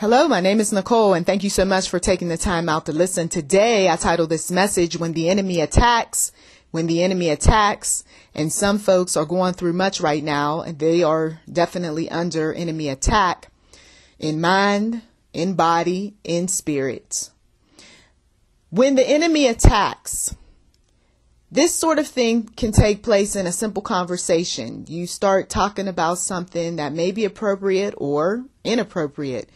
Hello, my name is Nicole, and thank you so much for taking the time out to listen. Today, I titled this message, When the Enemy Attacks. When the Enemy Attacks. And some folks are going through much right now, and they are definitely under enemy attack in mind, in body, in spirit. When the enemy attacks, this sort of thing can take place in a simple conversation. You start talking about something that may be appropriate or inappropriate.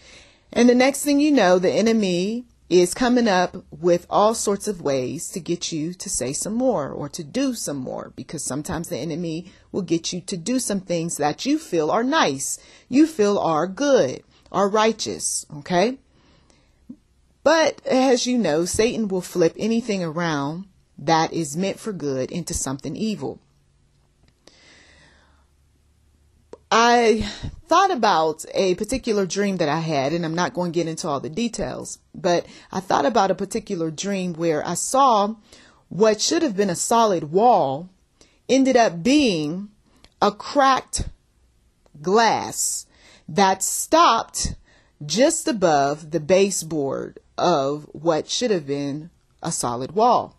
And the next thing you know, the enemy is coming up with all sorts of ways to get you to say some more or to do some more, because sometimes the enemy will get you to do some things that you feel are nice, you feel are good, are righteous. Okay. But as you know, Satan will flip anything around that is meant for good into something evil. I thought about a particular dream that I had, and I'm not going to get into all the details, but I thought about a particular dream where I saw what should have been a solid wall ended up being a cracked glass that stopped just above the baseboard of what should have been a solid wall.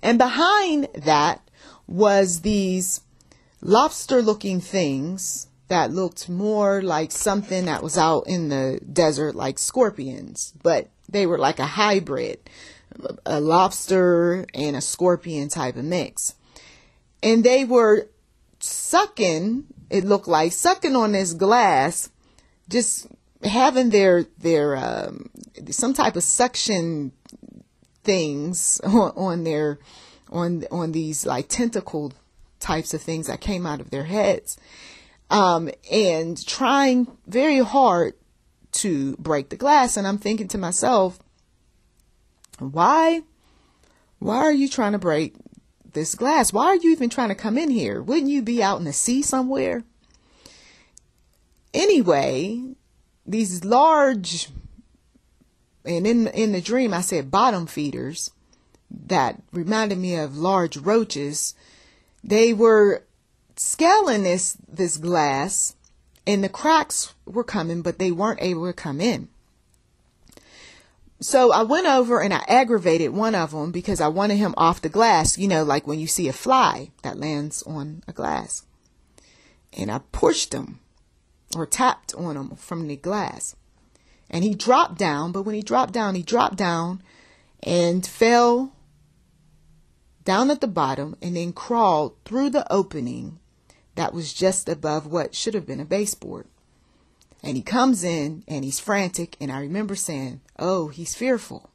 And behind that was these lobster-looking things that looked more like something that was out in the desert, like scorpions, but they were like a hybrid, a lobster and a scorpion type of mix. And they were sucking, it looked like, sucking on this glass, just having their some type of suction things on these like tentacle types of things that came out of their heads, and trying very hard to break the glass. And I'm thinking to myself, why are you trying to break this glass? Why are you even trying to come in here? Wouldn't you be out in the sea somewhere? Anyway, these large, and in the dream I said bottom feeders that reminded me of large roaches. They were scaling this glass, and the cracks were coming, but they weren't able to come in. So I went over and I aggravated one of them because I wanted him off the glass, like when you see a fly that lands on a glass. And I pushed him or tapped on him from the glass. And he dropped down, but when he dropped down and fell down at the bottom and then crawled through the opening that was just above what should have been a baseboard. And he comes in and he's frantic. And I remember saying, oh, he's fearful.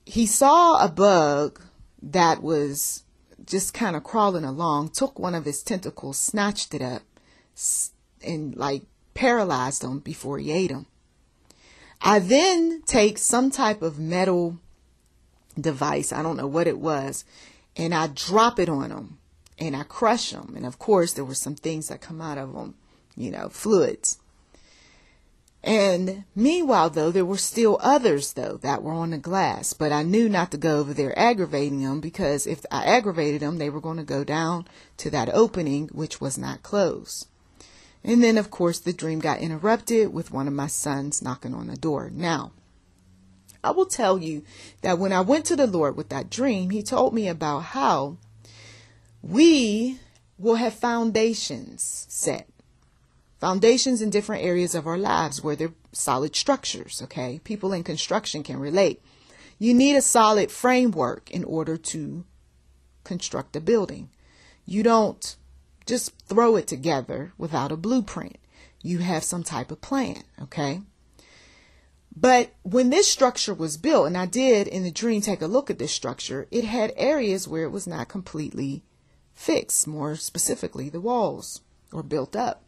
He saw a bug that was just kind of crawling along, took one of his tentacles, snatched it up, and like paralyzed him before he ate him. I then take some type of metal device, I don't know what it was, and I drop it on him and I crush him. And of course there were some things that come out of him, fluids. And meanwhile, though, there were still others, though, that were on the glass. But I knew not to go over there aggravating them, because if I aggravated them, they were going to go down to that opening, which was not closed. And then, of course, the dream got interrupted with one of my sons knocking on the door. Now, I will tell you that when I went to the Lord with that dream, he told me about how we will have foundations set. Foundations in different areas of our lives where they're solid structures, okay? People in construction can relate. You need a solid framework in order to construct a building. You don't just throw it together without a blueprint. You have some type of plan, okay? But when this structure was built, and I did in the dream take a look at this structure, it had areas where it was not completely fixed, more specifically the walls were built up.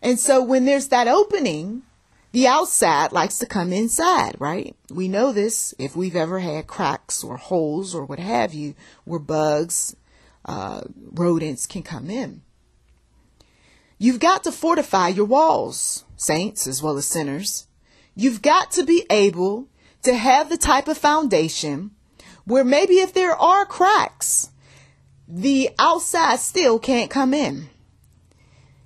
And so when there's that opening, the outside likes to come inside, right? We know this if we've ever had cracks or holes or what have you, where bugs, rodents can come in. You've got to fortify your walls, saints as well as sinners. You've got to be able to have the type of foundation where maybe if there are cracks, the outside still can't come in.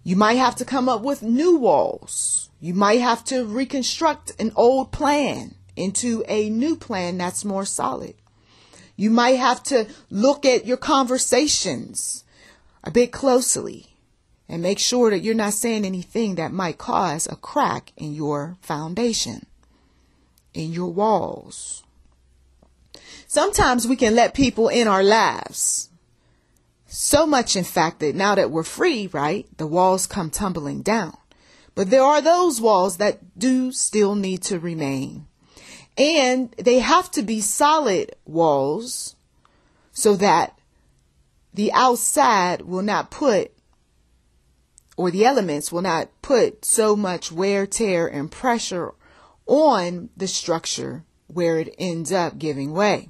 You might have to come up with new walls. You might have to reconstruct an old plan into a new plan that's more solid. You might have to look at your conversations a bit closely and make sure that you're not saying anything that might cause a crack in your foundation, in your walls. Sometimes we can let people in our lives. So much, in fact, that now that we're free, right, the walls come tumbling down. But there are those walls that do still need to remain. And they have to be solid walls so that the outside will not put, or the elements will not put so much wear, tear, and pressure on the structure where it ends up giving way.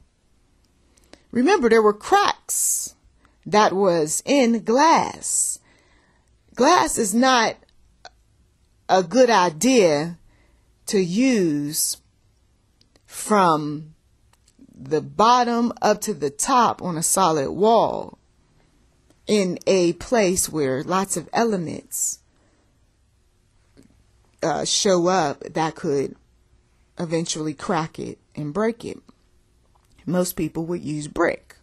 Remember, there were cracks that was in glass. Glass is not a good idea to use from the bottom up to the top on a solid wall in a place where lots of elements show up that could eventually crack it and break it. Most people would use brick,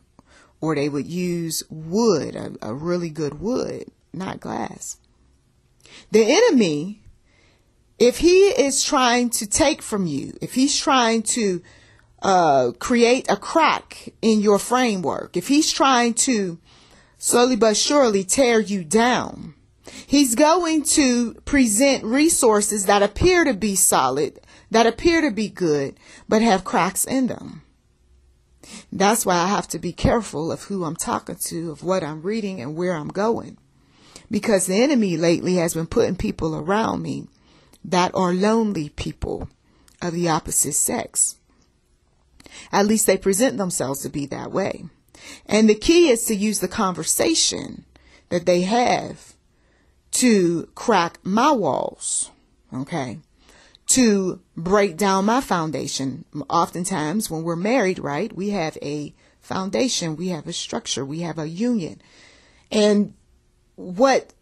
or they would use wood, a really good wood, not glass. The enemy, if he is trying to take from you, if he's trying to create a crack in your framework, if he's trying to slowly but surely tear you down, he's going to present resources that appear to be solid, that appear to be good, but have cracks in them. That's why I have to be careful of who I'm talking to, of what I'm reading, and where I'm going. Because the enemy lately has been putting people around me that are lonely people of the opposite sex. At least they present themselves to be that way. And the key is to use the conversation that they have to crack my walls, okay? To break down my foundation. Oftentimes when we're married, right, we have a foundation, we have a structure, we have a union. And what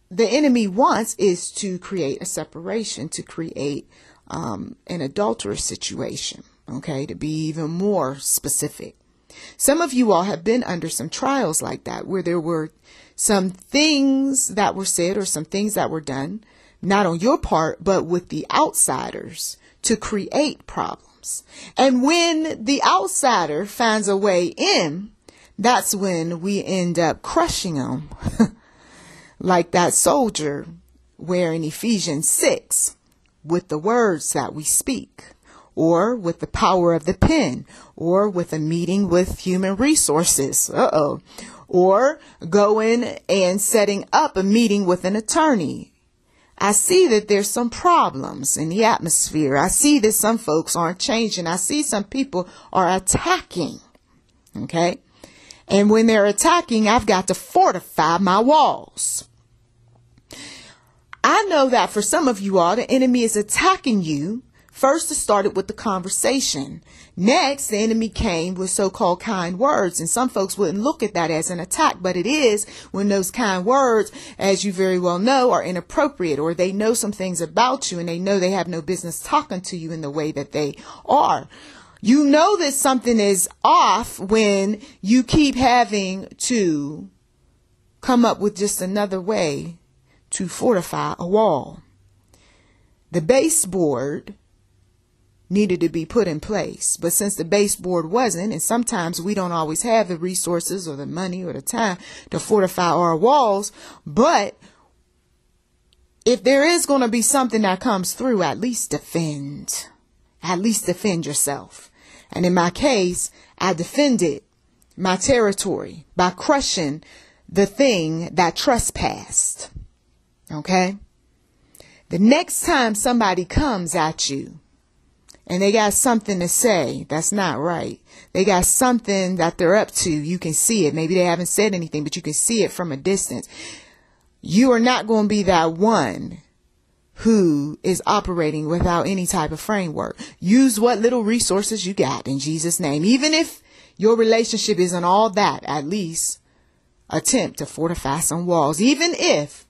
the enemy wants is to create a separation, to create an adulterous situation, okay, to be even more specific. Some of you all have been under some trials like that, where there were some things that were said or some things that were done, not on your part, but with the outsiders, to create problems. And when the outsider finds a way in, that's when we end up crushing them. Like that soldier where in Ephesians 6, with the words that we speak, or with the power of the pen, or with a meeting with human resources, or going and setting up a meeting with an attorney. I see that there's some problems in the atmosphere. I see that some folks aren't changing. I see some people are attacking. Okay. And when they're attacking, I've got to fortify my walls. I know that for some of you all, the enemy is attacking you. First, it started with the conversation. Next, the enemy came with so-called kind words. And some folks wouldn't look at that as an attack, but it is when those kind words, as you very well know, are inappropriate, or they know some things about you and they know they have no business talking to you in the way that they are. You know that something is off when you keep having to come up with just another way to fortify a wall. The baseboard needed to be put in place. But since the baseboard wasn't, and sometimes we don't always have the resources or the money or the time to fortify our walls, but if there is going to be something that comes through, at least defend yourself. And in my case, I defended my territory by crushing the thing that trespassed. Okay? The next time somebody comes at you, and they got something to say that's not right, they got something that they're up to, you can see it. Maybe they haven't said anything, but you can see it from a distance. You are not going to be that one who is operating without any type of framework. Use what little resources you got in Jesus' name. Even if your relationship isn't all that, at least attempt to fortify some walls. Even if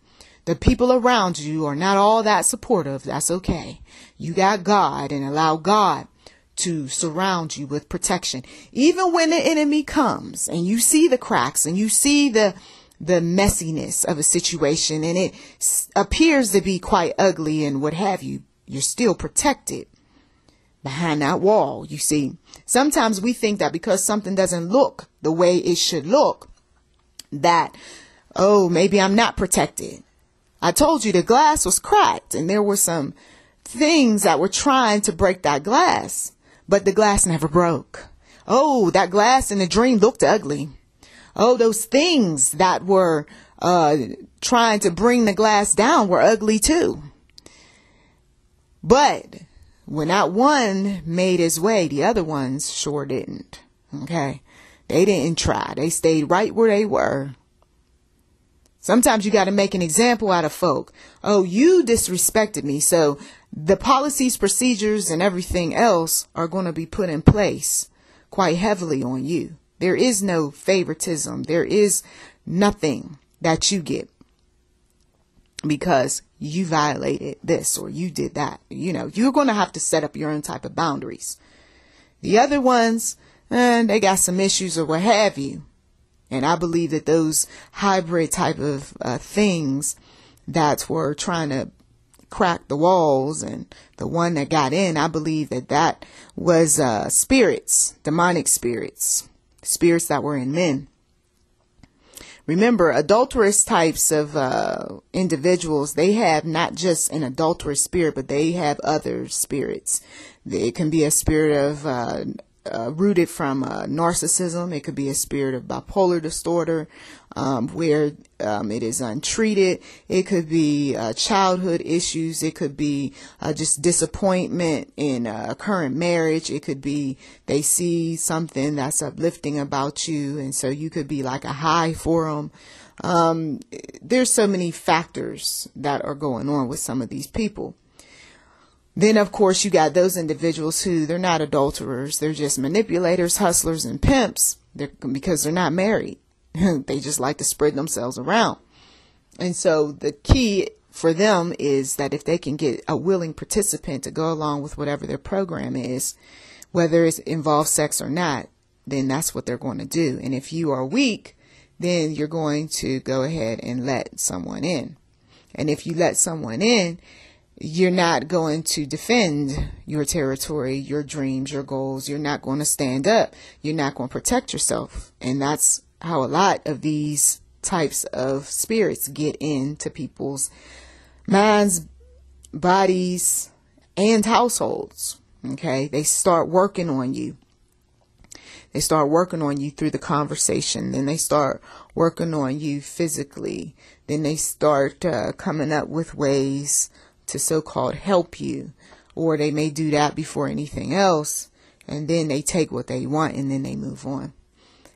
the people around you are not all that supportive, that's okay. You got God, and allow God to surround you with protection. Even when the enemy comes and you see the cracks and you see the messiness of a situation and it appears to be quite ugly and what have you, you're still protected behind that wall. You see, sometimes we think that because something doesn't look the way it should look, that, oh, maybe I'm not protected. I told you the glass was cracked and there were some things that were trying to break that glass, but the glass never broke. Oh, that glass in the dream looked ugly. Oh, those things that were trying to bring the glass down were ugly too. But when that one made his way, the other ones sure didn't. Okay. They didn't try. They stayed right where they were. Sometimes you got to make an example out of folk. Oh, you disrespected me. So the policies, procedures, and everything else are going to be put in place quite heavily on you. There is no favoritism. There is nothing that you get because you violated this or you did that. You know, you're going to have to set up your own type of boundaries. The other ones, they got some issues or what have you. And I believe that those hybrid type of things that were trying to crack the walls and the one that got in, I believe that was spirits, demonic spirits, spirits that were in men. Remember, adulterous types of individuals, they have not just an adulterous spirit, but they have other spirits. It can be a spirit of rooted from narcissism. It could be a spirit of bipolar disorder, where it is untreated. It could be childhood issues. It could be just disappointment in a current marriage. It could be they see something that's uplifting about you, and so you could be like a high for them. There's so many factors that are going on with some of these people. Then, of course, you got those individuals who they're not adulterers. They're just manipulators, hustlers, and pimps because they're not married. They just like to spread themselves around. And so the key for them is that if they can get a willing participant to go along with whatever their program is, whether it involves sex or not, then that's what they're going to do. And if you are weak, then you're going to go ahead and let someone in. And if you let someone in, you're not going to defend your territory, your dreams, your goals. You're not going to stand up. You're not going to protect yourself. And that's how a lot of these types of spirits get into people's minds, bodies, and households. Okay. They start working on you. They start working on you through the conversation. Then they start working on you physically. Then they start coming up with ways to so-called help you, or they may do that before anything else, and then they take what they want and then they move on.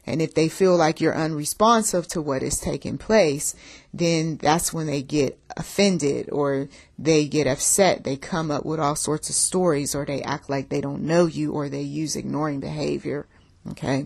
And if they feel like you're unresponsive to what is taking place, then that's when they get offended or they get upset. They come up with all sorts of stories, or they act like they don't know you, or they use ignoring behavior. Okay.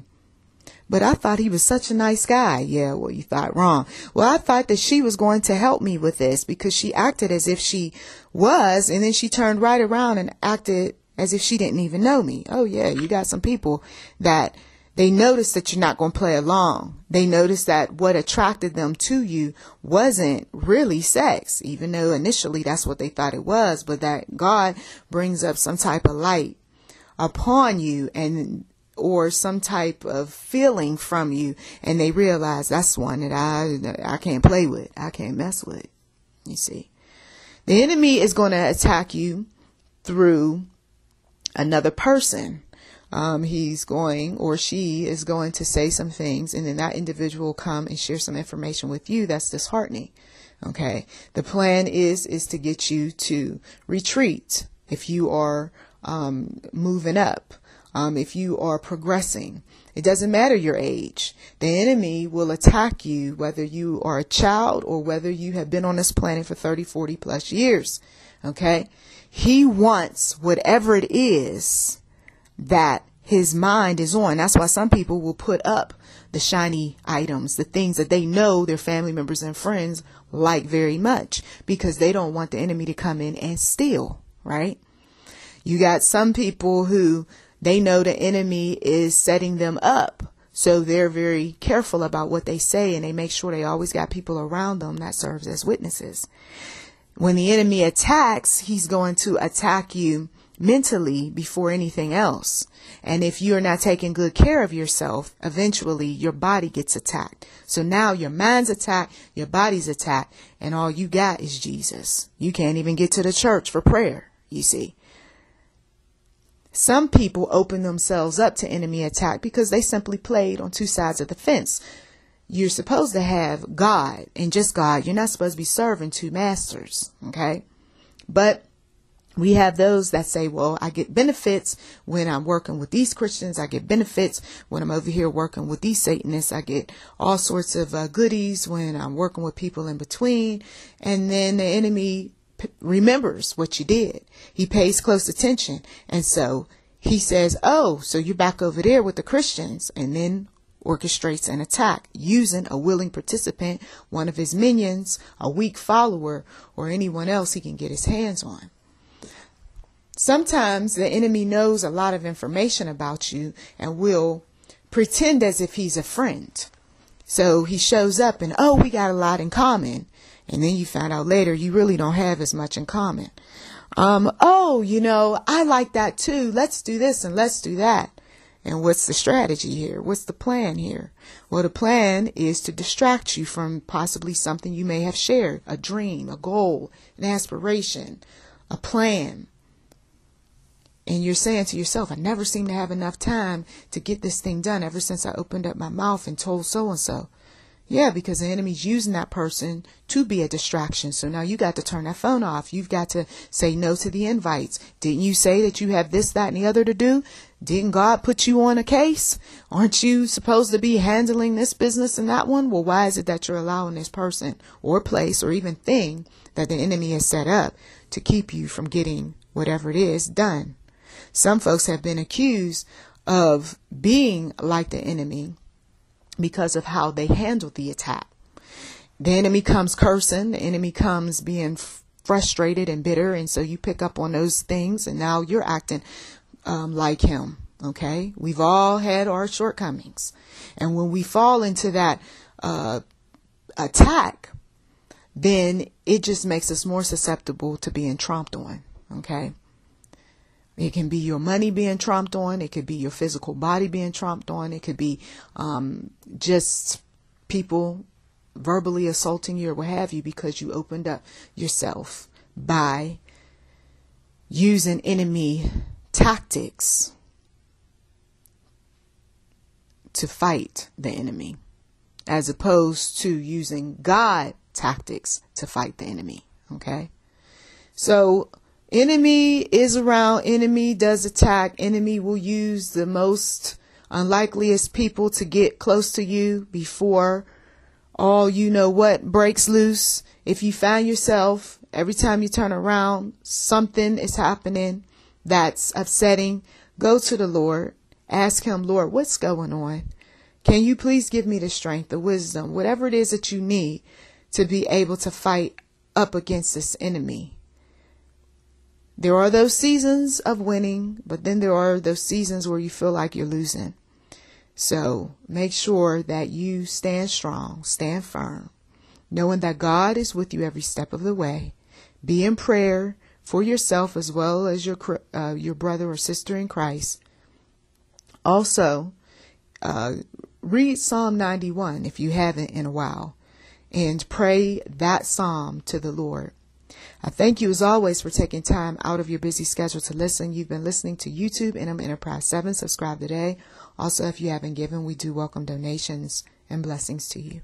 But I thought he was such a nice guy. Yeah, well, you thought wrong. Well, I thought that she was going to help me with this because she acted as if she was, and then she turned right around and acted as if she didn't even know me. Oh, yeah, you got some people that they notice that you're not going to play along. They notice that what attracted them to you wasn't really sex, even though initially that's what they thought it was, but that God brings up some type of light upon you or some type of feeling from you, and they realize that's one that I can't play with. I can't mess with. You see, the enemy is going to attack you through another person. He's going, or she is going to say some things, and then that individual will come and share some information with you that's disheartening. Okay. The plan is to get you to retreat if you are moving up. If you are progressing, it doesn't matter your age. The enemy will attack you, whether you are a child or whether you have been on this planet for 30, 40 plus years. Okay. He wants whatever it is that his mind is on. That's why some people will put up the shiny items, the things that they know their family members and friends like very much, because they don't want the enemy to come in and steal, right? You got some people who they know the enemy is setting them up. So they're very careful about what they say, and they make sure they always got people around them that serves as witnesses. When the enemy attacks, he's going to attack you mentally before anything else. And if you're not taking good care of yourself, eventually your body gets attacked. So now your mind's attacked, your body's attacked, and all you got is Jesus. You can't even get to the church for prayer, you see. Some people open themselves up to enemy attack because they simply played on two sides of the fence. You're supposed to have God and just God. You're not supposed to be serving two masters, okay? But we have those that say, well, I get benefits when I'm working with these Christians. I get benefits when I'm over here working with these Satanists. I get all sorts of goodies when I'm working with people in between. And then the enemy remembers what you did. He pays close attention. And so he says, oh, so you're back over there with the Christians, and then orchestrates an attack using a willing participant, one of his minions, a weak follower, or anyone else he can get his hands on. Sometimes the enemy knows a lot of information about you and will pretend as if he's a friend. So he shows up and, oh, we got a lot in common. And then you find out later you really don't have as much in common. I like that too. Let's do this and let's do that. And what's the strategy here? What's the plan here? Well, the plan is to distract you from possibly something you may have shared, a dream, a goal, an aspiration, a plan. And you're saying to yourself, I never seem to have enough time to get this thing done ever since I opened up my mouth and told so-and-so. Yeah, because the enemy's using that person to be a distraction. So now you got to turn that phone off. You've got to say no to the invites. Didn't you say that you have this, that, and the other to do? Didn't God put you on a case? Aren't you supposed to be handling this business and that one? Well, why is it that you're allowing this person or place or even thing that the enemy has set up to keep you from getting whatever it is done? Some folks have been accused of being like the enemy because of how they handled the attack. The enemy comes cursing, the enemy comes being frustrated and bitter, and so you pick up on those things, and now you're acting like him. Okay, we've all had our shortcomings, and when we fall into that attack, then it just makes us more susceptible to being tromped on. Okay. It can be your money being tromped on. It could be your physical body being tromped on. It could be just people verbally assaulting you or what have you, because you opened up yourself by using enemy tactics to fight the enemy, as opposed to using God tactics to fight the enemy. Okay, so enemy is around, enemy does attack, enemy will use the most unlikeliest people to get close to you before all you know what breaks loose. If you find yourself every time you turn around, something is happening that's upsetting, go to the Lord, ask him, Lord, what's going on? Can you please give me the strength, the wisdom, whatever it is that you need to be able to fight up against this enemy? There are those seasons of winning, but then there are those seasons where you feel like you're losing. So make sure that you stand strong, stand firm, knowing that God is with you every step of the way. Be in prayer for yourself as well as your brother or sister in Christ. Also, read Psalm 91 if you haven't in a while, and pray that psalm to the Lord. I thank you as always for taking time out of your busy schedule to listen. You've been listening to YouTube NM Enterprise 7. Subscribe today. Also, if you haven't given, we do welcome donations, and blessings to you.